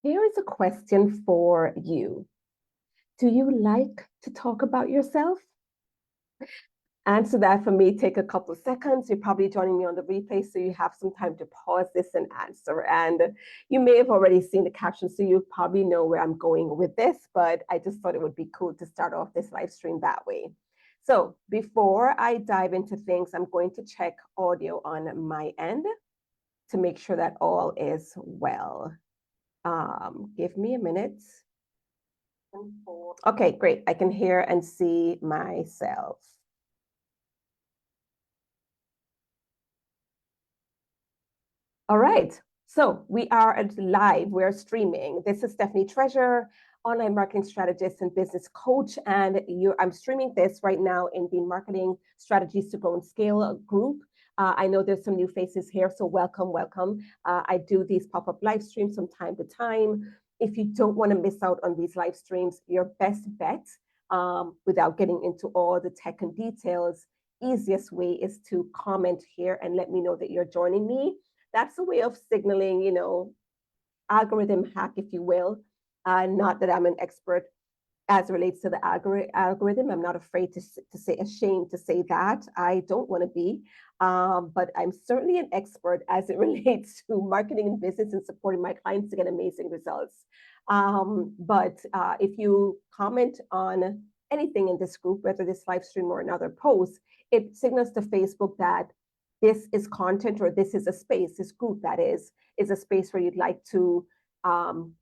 Here is a question for you. Do you like to talk about yourself? Answer that for me. Take a couple of seconds. You're probably joining me on the replay, so you have some time to pause this and answer. And you may have already seen the caption, so you probably know where I'm going with this, but I just thought it would be cool to start off this live stream that way. So before I dive into things, I'm going to check audio on my end to make sure that all is well. Give me a minute. Okay, great. I can hear and see myself. All right. So we are live. We're streaming. This is Stephanie Treasure, online marketing strategist and business coach. And I'm streaming this right now in the Marketing Strategies to Grow and Scale group. I know there's some new faces here, so welcome, welcome. I do these pop-up live streams from time to time. If you don't want to miss out on these live streams, your best bet, without getting into all the tech and details, easiest way is to comment here and let me know that you're joining me. That's a way of signaling, algorithm hack, if you will. Not that I'm an expert as it relates to the algorithm. I'm not afraid to say, ashamed to say that. I don't want to be, but I'm certainly an expert as it relates to marketing and business and supporting my clients to get amazing results. But if you comment on anything in this group, whether this live stream or another post, it signals to Facebook that this is content, or this is a space, this group that is a space where you'd like to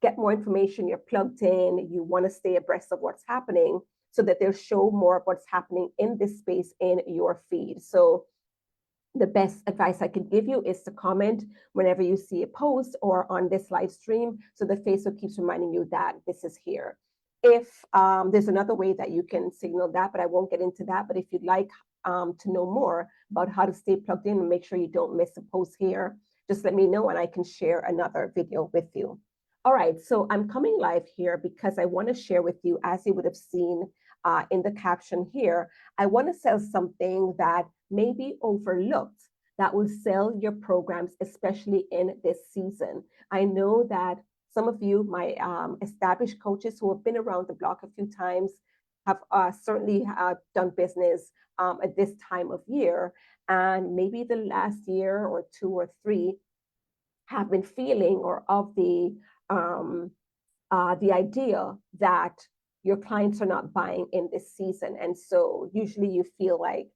get more information, you're plugged in, you want to stay abreast of what's happening, so that they'll show more of what's happening in this space in your feed. So the best advice I could give you is to comment whenever you see a post or on this live stream, so that Facebook keeps reminding you that this is here. If there's another way that you can signal that, but I won't get into that. But if you'd like to know more about how to stay plugged in and make sure you don't miss a post here, just let me know and I can share another video with you. All right, so I'm coming live here because I want to share with you, as you would have seen in the caption here, I want to sell something that may be overlooked that will sell your programs, especially in this season. I know that some of you, my established coaches who have been around the block a few times, have certainly done business at this time of year. And maybe the last year or two or three have been feeling or of the idea that your clients are not buying in this season. And so usually you feel like,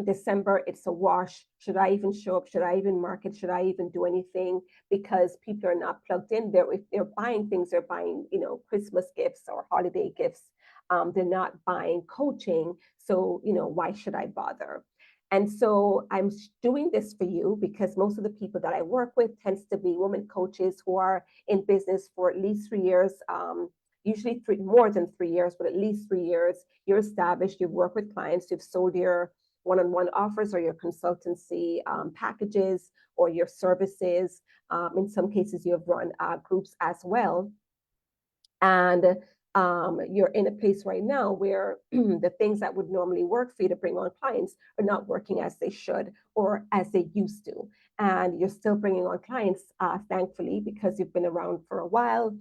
December, it's a wash. Should I even show up? Should I even market? Should I even do anything? Because people are not plugged in. If they're buying things, they're buying, Christmas gifts or holiday gifts. They're not buying coaching. So, why should I bother? And so I'm doing this for you because most of the people that I work with tends to be women coaches who are in business for at least 3 years, usually more than 3 years, but at least 3 years. You're established, you've worked with clients, you've sold your one-on-one offers or your consultancy packages or your services. In some cases, you have run groups as well. And you're in a place right now where the things that would normally work for you to bring on clients are not working as they should or as they used to. And you're still bringing on clients, thankfully, because you've been around for a while.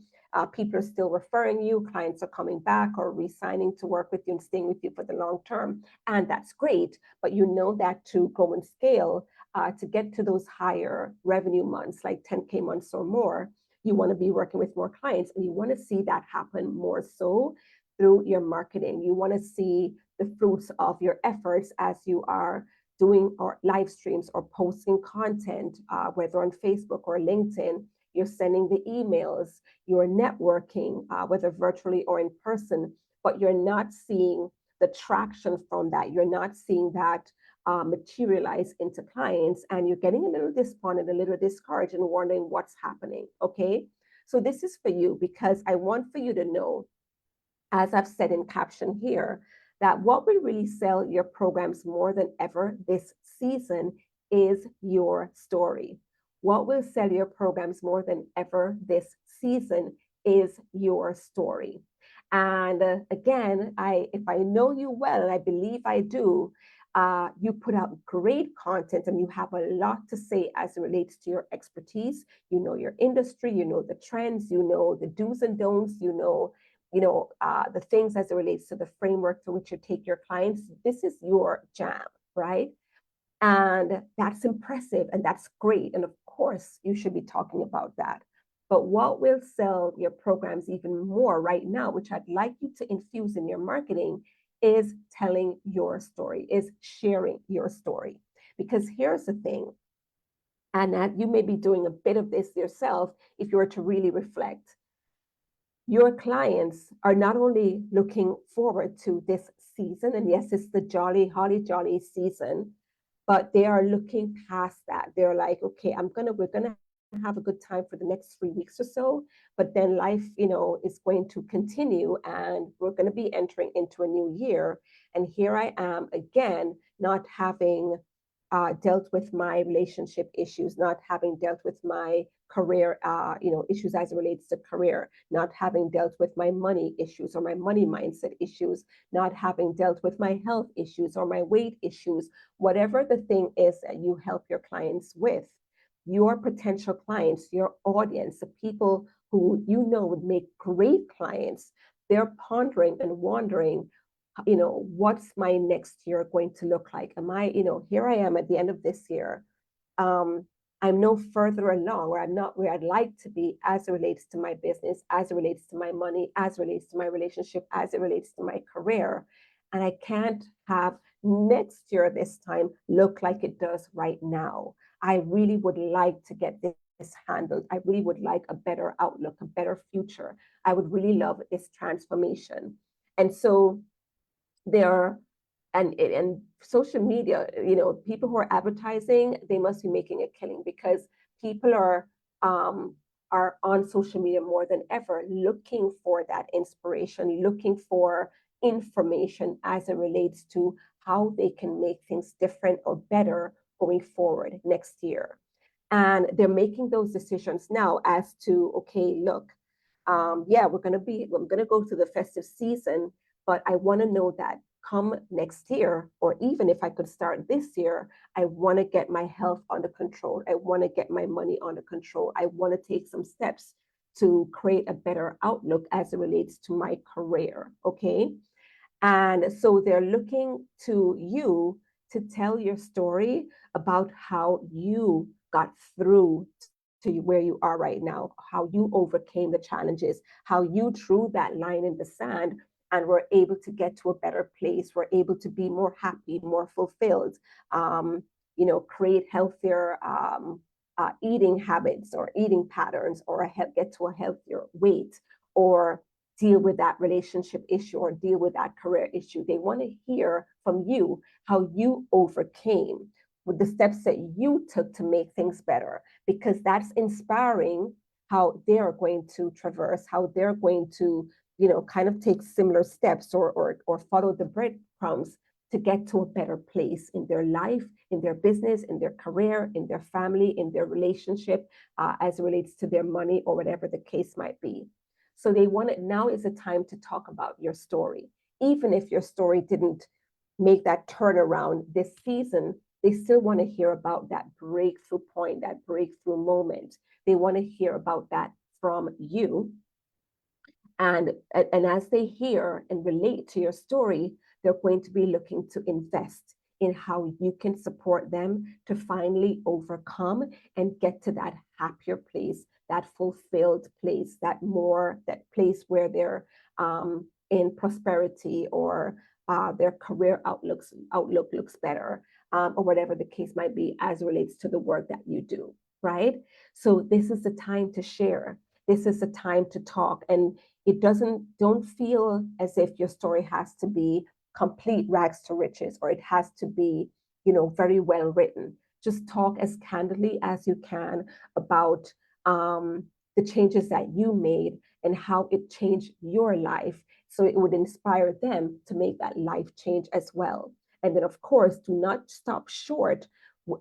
People are still referring you, clients are coming back or re-signing to work with you and staying with you for the long term. And that's great. But you know that to go and scale, to get to those higher revenue months, like 10K months or more, you want to be working with more clients, and you want to see that happen more so through your marketing. You want to see the fruits of your efforts as you are doing or live streams or posting content, whether on Facebook or LinkedIn. You're sending the emails, you're networking, whether virtually or in person, but you're not seeing the traction from that. You're not seeing that materialize into clients, and you're getting a little despondent, a little discouraged, and wondering what's happening. Okay, so this is for you because I want for you to know, as I've said in caption here, that what will really sell your programs more than ever this season is your story. What will sell your programs more than ever this season is your story. And again, if I know you well, and I believe I do, You put out great content and you have a lot to say as it relates to your expertise. You know your industry, you know the trends, you know the do's and don'ts, the things as it relates to the framework to which you take your clients. This is your jam, right? And that's impressive and that's great. And of course, you should be talking about that. But what will sell your programs even more right now, which I'd like you to infuse in your marketing, is telling your story, is sharing your story. Because here's the thing, and that you may be doing a bit of this yourself if you were to really reflect. Your clients are not only looking forward to this season, and yes, it's the holly jolly season, but they are looking past that. They're like, okay, we're gonna have a good time for the next 3 weeks or so, but then life, is going to continue, and we're going to be entering into a new year. And here I am again, not having dealt with my relationship issues, not having dealt with my career, issues as it relates to career, not having dealt with my money issues or my money mindset issues, not having dealt with my health issues or my weight issues, whatever the thing is that you help your clients with, your potential clients, your audience, the people who would make great clients, they're pondering and wondering, what's my next year going to look like? Here I am at the end of this year. I'm no further along, or I'm not where I'd like to be as it relates to my business, as it relates to my money, as it relates to my relationship, as it relates to my career. And I can't have next year this time look like it does right now. I really would like to get this handled. I really would like a better outlook, a better future. I would really love this transformation. And so there, and social media, people who are advertising, they must be making a killing, because people are on social media more than ever, looking for that inspiration, looking for information as it relates to how they can make things different or better going forward next year. And they're making those decisions now as to, okay, look, yeah, I'm going to go through the festive season, but I want to know that come next year, or even if I could start this year, I want to get my health under control. I want to get my money under control. I want to take some steps to create a better outlook as it relates to my career. Okay. And so they're looking to you to tell your story about how you got through to where you are right now, how you overcame the challenges, how you drew that line in the sand and were able to get to a better place, were able to be more happy, more fulfilled, create healthier eating habits or eating patterns, or get to a healthier weight, or deal with that relationship issue or deal with that career issue. They want to hear from you how you overcame, with the steps that you took to make things better, because that's inspiring how they're going to traverse, how they're going to, kind of take similar steps or follow the breadcrumbs to get to a better place in their life, in their business, in their career, in their family, in their relationship, as it relates to their money or whatever the case might be. So they want it. Now is the time to talk about your story. Even if your story didn't make that turnaround this season, they still want to hear about that breakthrough point, that breakthrough moment. They want to hear about that from you. And as they hear and relate to your story, they're going to be looking to invest in how you can support them to finally overcome and get to that happier place, that fulfilled place, that place where they're in prosperity, or their career outlook looks better, or whatever the case might be as it relates to the work that you do, right? So this is the time to share. This is the time to talk. And don't feel as if your story has to be complete rags to riches, or it has to be, very well written. Just talk as candidly as you can about the changes that you made and how it changed your life, so it would inspire them to make that life change as well. And then, of course, do not stop short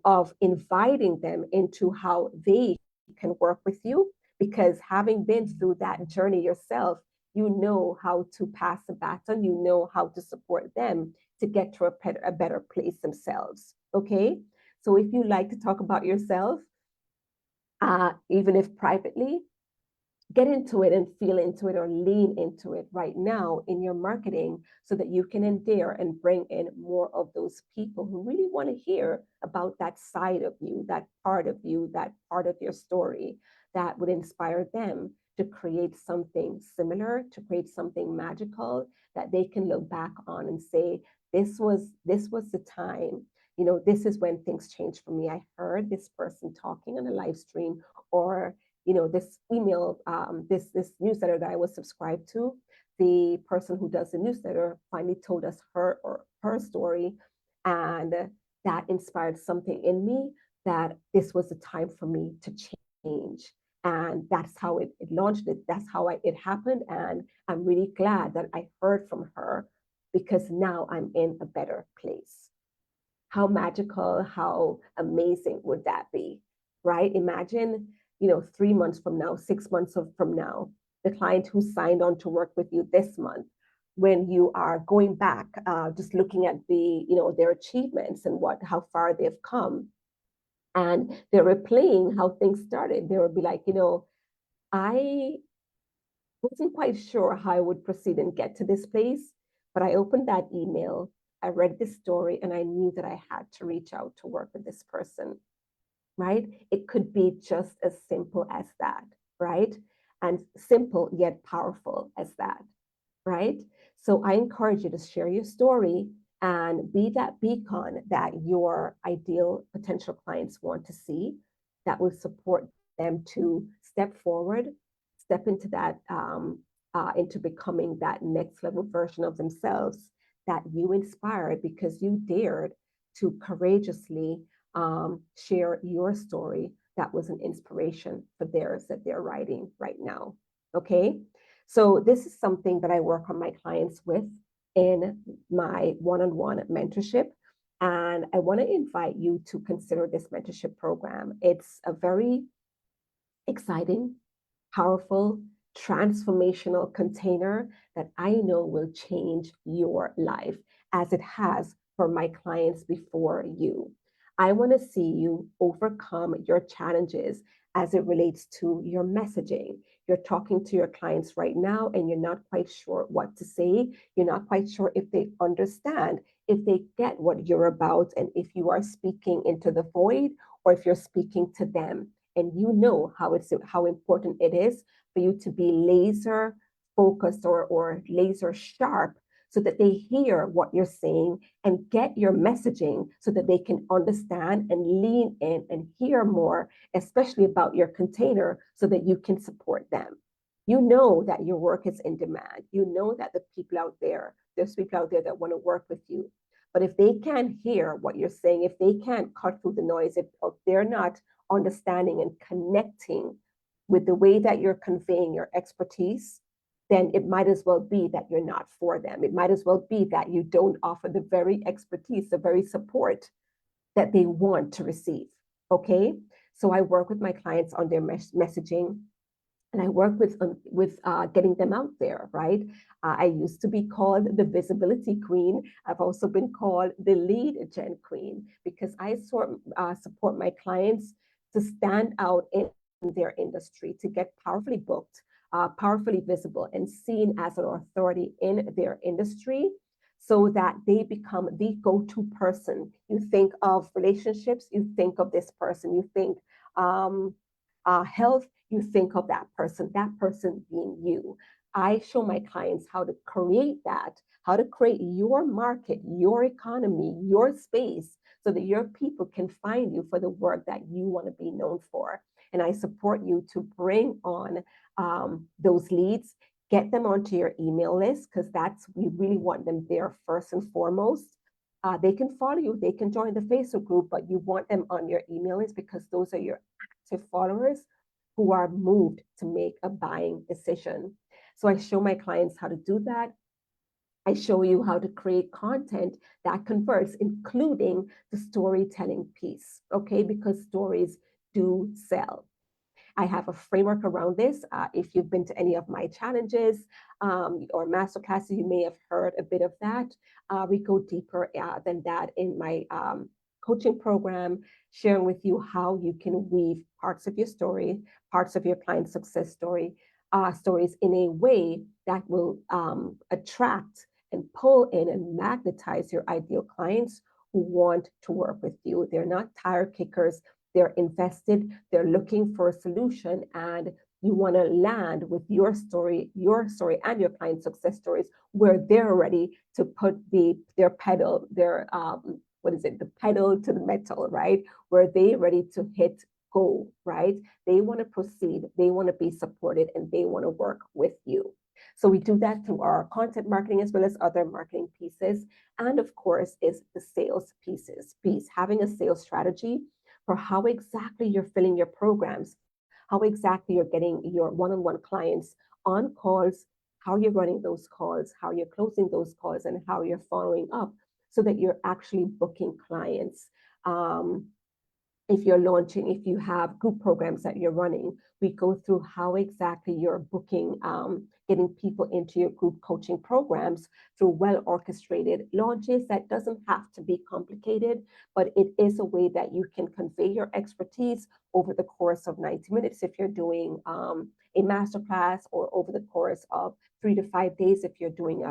of inviting them into how they can work with you, because having been through that journey yourself, you know how to pass the baton, you know how to support them to get to a better place themselves. Okay. So if you like to talk about yourself, even if privately, get into it and feel into it or lean into it right now in your marketing so that you can endear and bring in more of those people who really want to hear about that side of you, that part of you, that part of your story that would inspire them to create something similar, to create something magical that they can look back on and say, this was the time, this is when things changed for me. I heard this person talking on a live stream, or this email, this newsletter that I was subscribed to. The person who does the newsletter finally told us her story, and that inspired something in me that this was the time for me to change. And that's how it launched it. That's how it happened. And I'm really glad that I heard from her, because now I'm in a better place. How magical, how amazing would that be, right? Imagine, 3 months from now, 6 months from now, the client who signed on to work with you this month, when you are going back, just looking at their achievements and how far they've come, and they're replaying how things started. They will be like, I wasn't quite sure how I would proceed and get to this place, but I opened that email, I read this story, and I knew that I had to reach out to work with this person, right? It could be just as simple as that, right? And simple yet powerful as that, right? So I encourage you to share your story and be that beacon that your ideal potential clients want to see, that will support them to step forward, step into that, into becoming that next level version of themselves that you inspired because you dared to courageously share your story that was an inspiration for theirs that they're writing right now. Okay. So this is something that I work on my clients with in my one-on-one mentorship. And I want to invite you to consider this mentorship program. It's a very exciting, powerful, transformational container that I know will change your life, as it has for my clients before you. I want to see you overcome your challenges as it relates to your messaging. You're talking to your clients right now and you're not quite sure what to say. You're not quite sure if they understand, if they get what you're about, and if you are speaking into the void or if you're speaking to them. And you know how important it is for you to be laser focused or laser sharp, so that they hear what you're saying and get your messaging, so that they can understand and lean in and hear more, especially about your container, so that you can support them. You know that your work is in demand. You know that there's people out there that want to work with you. But if they can't hear what you're saying, if they can't cut through the noise, if they're not understanding and connecting with the way that you're conveying your expertise, then it might as well be that you're not for them. It might as well be that you don't offer the very expertise, the very support that they want to receive. Okay. So I work with my clients on their messaging, and I work with getting them out there, right? I used to be called the visibility queen. I've also been called the lead gen queen, because I support my clients to stand out in their industry, to get powerfully booked, powerfully visible, and seen as an authority in their industry, so that they become the go-to person. You think of relationships, you think of this person. You think health, you think of that person being you. I show my clients how to create that, how to create your market, your economy, your space, so that your people can find you for the work that you want to be known for. And I support you to bring on those leads, get them onto your email list, because we really want them there first and foremost. They can follow you, they can join the Facebook group, but you want them on your email list, because those are your active followers who are moved to make a buying decision. So I show my clients how to do that. I show you how to create content that converts, including the storytelling piece, okay? Because stories do sell. I have a framework around this. If you've been to any of my challenges or masterclasses, you may have heard a bit of that. We go deeper than that in my coaching program, sharing with you how you can weave parts of your story, parts of your client success stories in a way that will attract and pull in and magnetize your ideal clients who want to work with you. They're not tire kickers, they're invested, they're looking for a solution, and you want to land with your story and your client success stories where they're ready to put their pedal, the pedal to the metal, right? Where they're ready to hit go, right? They want to proceed, they want to be supported, and they want to work with you. So we do that through our content marketing as well as other marketing pieces. And of course, is the sales piece, having a sales strategy for how exactly you're filling your programs, how exactly you're getting your one-on-one clients on calls, how you're running those calls, how you're closing those calls, and how you're following up so that you're actually booking clients. If you're launching, if you have group programs that you're running, we go through how exactly you're booking, getting people into your group coaching programs through well-orchestrated launches. That doesn't have to be complicated, but it is a way that you can convey your expertise over the course of 90 minutes if you're doing a masterclass, or over the course of 3 to 5 days if you're doing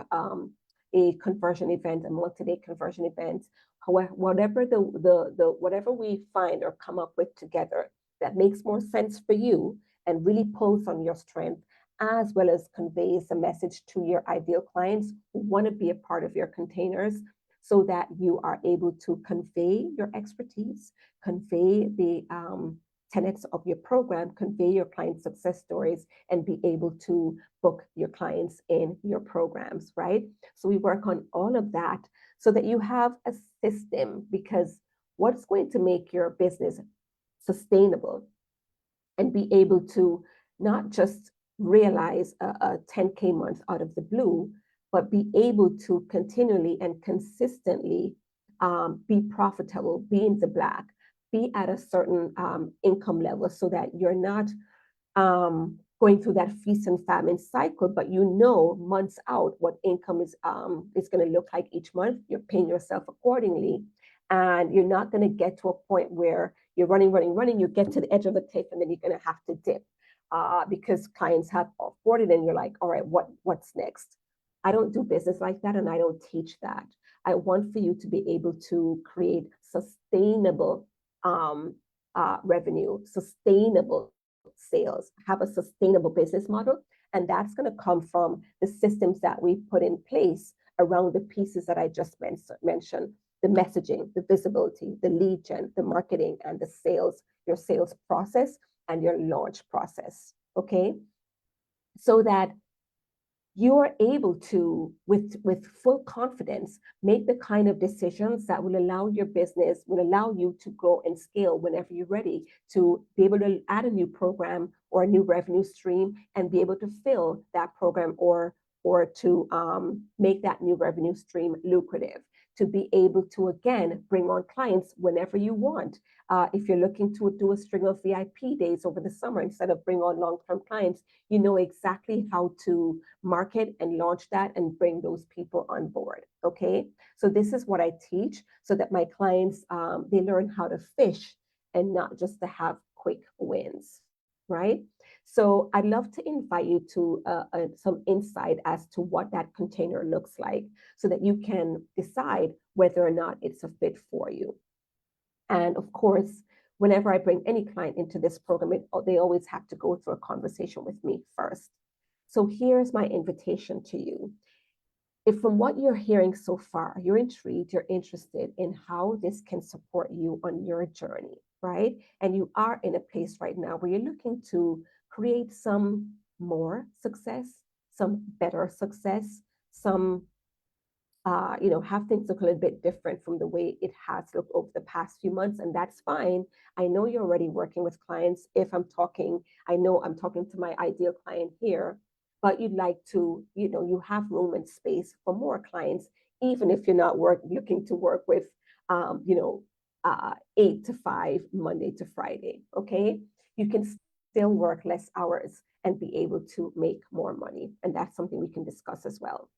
a conversion event, a multi-day conversion event. Whatever whatever we find or come up with together that makes more sense for you and really pulls on your strength, as well as conveys a message to your ideal clients who want to be a part of your containers, so that you are able to convey your expertise, convey the tenets of your program, convey your client success stories, and be able to book your clients in your programs, right? So we work on all of that so that you have a system, because what's going to make your business sustainable and be able to not just realize a 10K month out of the blue, but be able to continually and consistently be profitable, be in the black, be at a certain income level, so that you're not going through that feast and famine cycle, but you know months out what income is going to look like each month. You're paying yourself accordingly, and you're not going to get to a point where you're running. You get to the edge of the cliff, and then you're going to have to dip because clients have afforded, and you're like, all right, what's next? I don't do business like that, and I don't teach that. I want for you to be able to create sustainable revenue, sustainable sales, have a sustainable business model. And that's going to come from the systems that we put in place around the pieces that I just mentioned: the messaging, the visibility, the lead gen, the marketing, and the sales, your sales process and your launch process. Okay. So that you are able to, with full confidence, make the kind of decisions that will allow your business, will allow you to grow and scale whenever you're ready, to be able to add a new program or a new revenue stream and be able to fill that program, or to make that new revenue stream lucrative, to be able to, again, bring on clients whenever you want. If you're looking to do a string of VIP days over the summer instead of bring on long-term clients, you know exactly how to market and launch that and bring those people on board. Okay, so this is what I teach, so that my clients, they learn how to fish and not just to have quick wins, right? So I'd love to invite you to some insight as to what that container looks like, so that you can decide whether or not it's a fit for you. And of course, whenever I bring any client into this program, they always have to go through a conversation with me first. So here's my invitation to you. If from what you're hearing so far, you're intrigued, you're interested in how this can support you on your journey, right? And you are in a place right now where you're looking to create some more success, some better success, some have things look a little bit different from the way it has looked over the past few months, and that's fine. I know you're already working with clients. I know I'm talking to my ideal client here, but you'd like to, you have room and space for more clients, even if you're not looking to work with, 8 to 5, Monday to Friday. Okay, you can still work less hours and be able to make more money. And that's something we can discuss as well.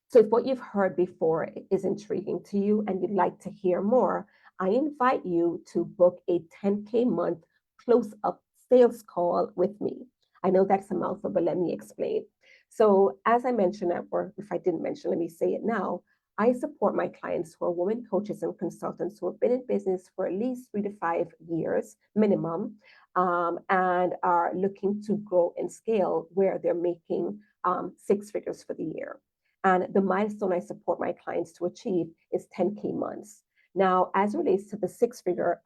So if what you've heard before is intriguing to you and you'd like to hear more, I invite you to book a 10K month close-up sales call with me. I know that's a mouthful, but let me explain. So as I mentioned, or if I didn't mention, let me say it now. I support my clients who are women coaches and consultants who have been in business for at least 3 to 5 years minimum, and are looking to grow and scale where they're making 6 figures for the year. And the milestone I support my clients to achieve is 10K months. Now, as it relates to the 6-figure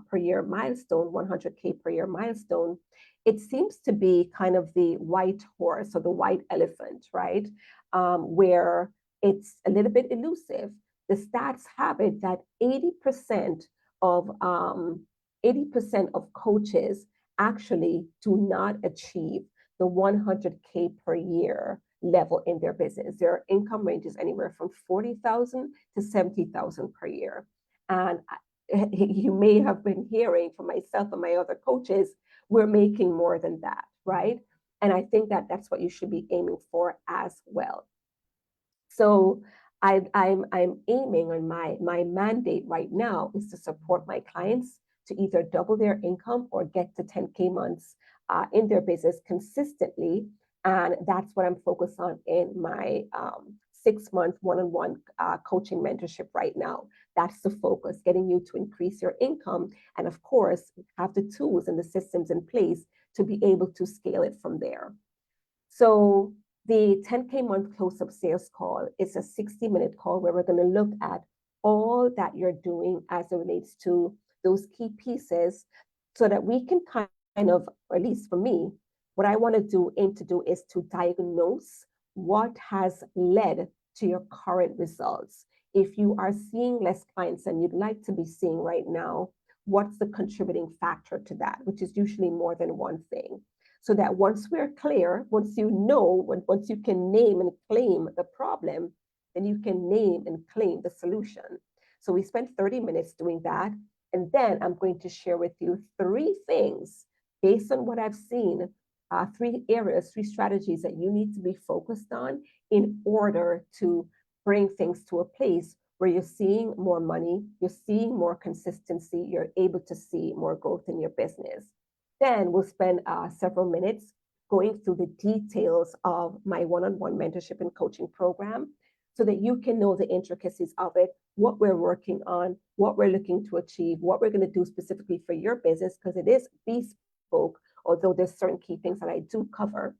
per year milestone, 100K per year milestone, it seems to be kind of the white horse or the white elephant, right? Where it's a little bit elusive. The stats have it that 80% of 80% of coaches actually do not achieve the 100K per year level in their business. Their income ranges anywhere from 40,000 to 70,000 per year. And you may have been hearing from myself and my other coaches, we're making more than that, right? And I think that that's what you should be aiming for as well. So I'm aiming on my mandate right now is to support my clients to either double their income or get to 10K months in their business consistently. And that's what I'm focused on in my 6-month one-on-one coaching mentorship right now. That's the focus, getting you to increase your income. And of course, have the tools and the systems in place to be able to scale it from there. So the 10K month close-up sales call is a 60-minute call where we're going to look at all that you're doing as it relates to those key pieces so that we can kind of, or at least for me, what I want to aim to do is to diagnose what has led to your current results. If you are seeing less clients than you'd like to be seeing right now, what's the contributing factor to that, which is usually more than one thing. So that once we're clear, once you know, once you can name and claim the problem, then you can name and claim the solution. So we spent 30 minutes doing that. And then I'm going to share with you 3 things based on what I've seen, 3 areas, 3 strategies that you need to be focused on in order to bring things to a place where you're seeing more money, you're seeing more consistency, you're able to see more growth in your business. Then we'll spend several minutes going through the details of my one-on-one mentorship and coaching program so that you can know the intricacies of it, what we're working on, what we're looking to achieve, what we're going to do specifically for your business, because it is bespoke, although there's certain key things that I do cover,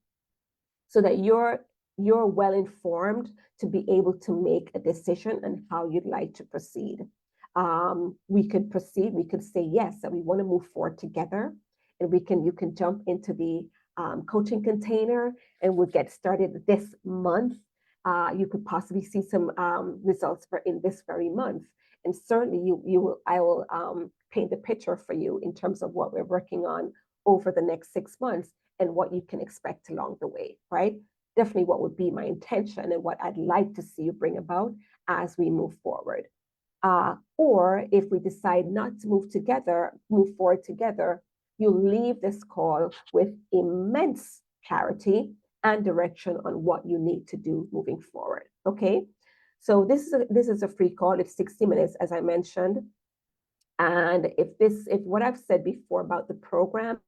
so that you're well informed to be able to make a decision on how you'd like to proceed. We could proceed, we could say yes, that we want to move forward together, and you can jump into the coaching container and we'll get started this month. You could possibly see some results in this very month. And certainly I will paint the picture for you in terms of what we're working on over the next 6 months and what you can expect along the way, right? Definitely what would be my intention and what I'd like to see you bring about as we move forward. Or if we decide not to move forward together, you'll leave this call with immense clarity and direction on what you need to do moving forward, okay? So this is a free call. It's 60 minutes, as I mentioned. And if what I've said before about the program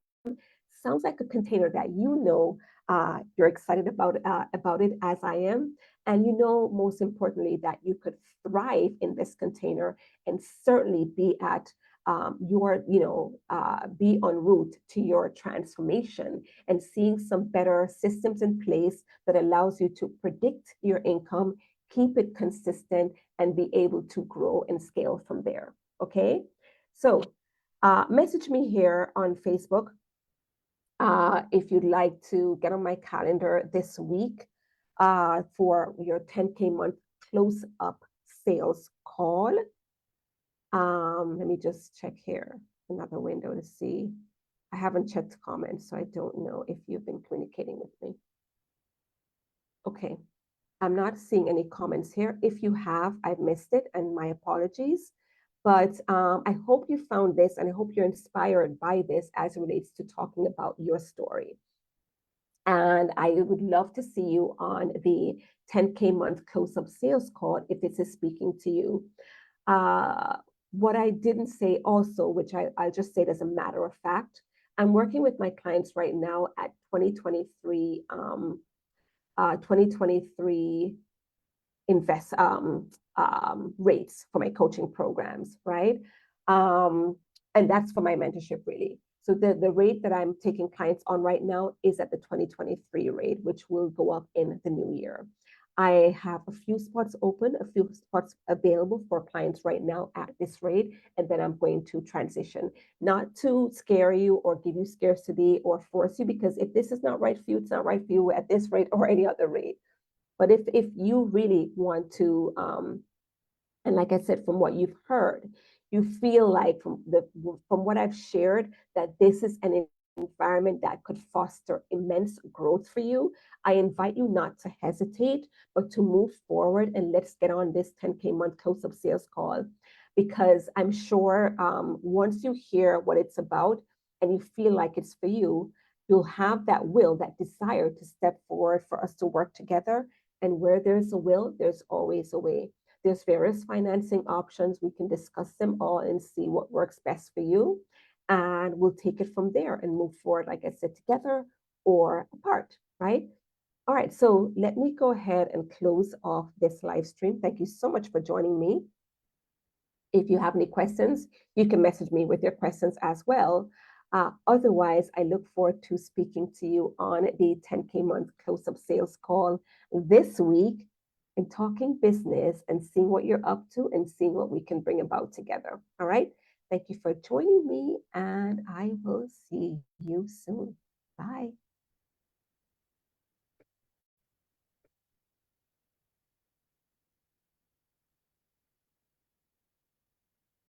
sounds like a container that you're excited about it as I am, and most importantly that you could thrive in this container and certainly be at be en route to your transformation and seeing some better systems in place that allows you to predict your income, keep it consistent, and be able to grow and scale from there. Okay, so message me here on Facebook if you'd like to get on my calendar this week for your 10K month close-up sales call. Let me just check here, another window to see. I haven't checked comments, so I don't know if you've been communicating with me. Okay, I'm not seeing any comments here. If you have, I've missed it, and my apologies. But I hope you found this, and I hope you're inspired by this as it relates to talking about your story. And I would love to see you on the 10K month close-up sales call if this is speaking to you. Uh, what I didn't say also, which I'll just say it as a matter of fact, I'm working with my clients right now at 2023 invest rates for my coaching programs, right? Um, and that's for my mentorship, really. So the rate that I'm taking clients on right now is at the 2023 rate, which will go up in the new year. I have a few spots open, a few spots available for clients right now at this rate, and then I'm going to transition. Not to scare you or give you scarcity or force you, because if this is not right for you, it's not right for you at this rate or any other rate. But if you really want to, and like I said, from what you've heard, you feel like from what I've shared that this is an environment that could foster immense growth for you, I invite you not to hesitate, but to move forward and let's get on this 10K month close-up sales call, because I'm sure once you hear what it's about and you feel like it's for you, you'll have that will, that desire to step forward for us to work together. And where there's a will, there's always a way. There's various financing options. We can discuss them all and see what works best for you. And we'll take it from there and move forward, like I said, together or apart, right? All right, so let me go ahead and close off this live stream. Thank you so much for joining me. If you have any questions, you can message me with your questions as well. Otherwise, I look forward to speaking to you on the 10K month close-up sales call this week and talking business and seeing what you're up to and seeing what we can bring about together. All right. Thank you for joining me, and I will see you soon. Bye.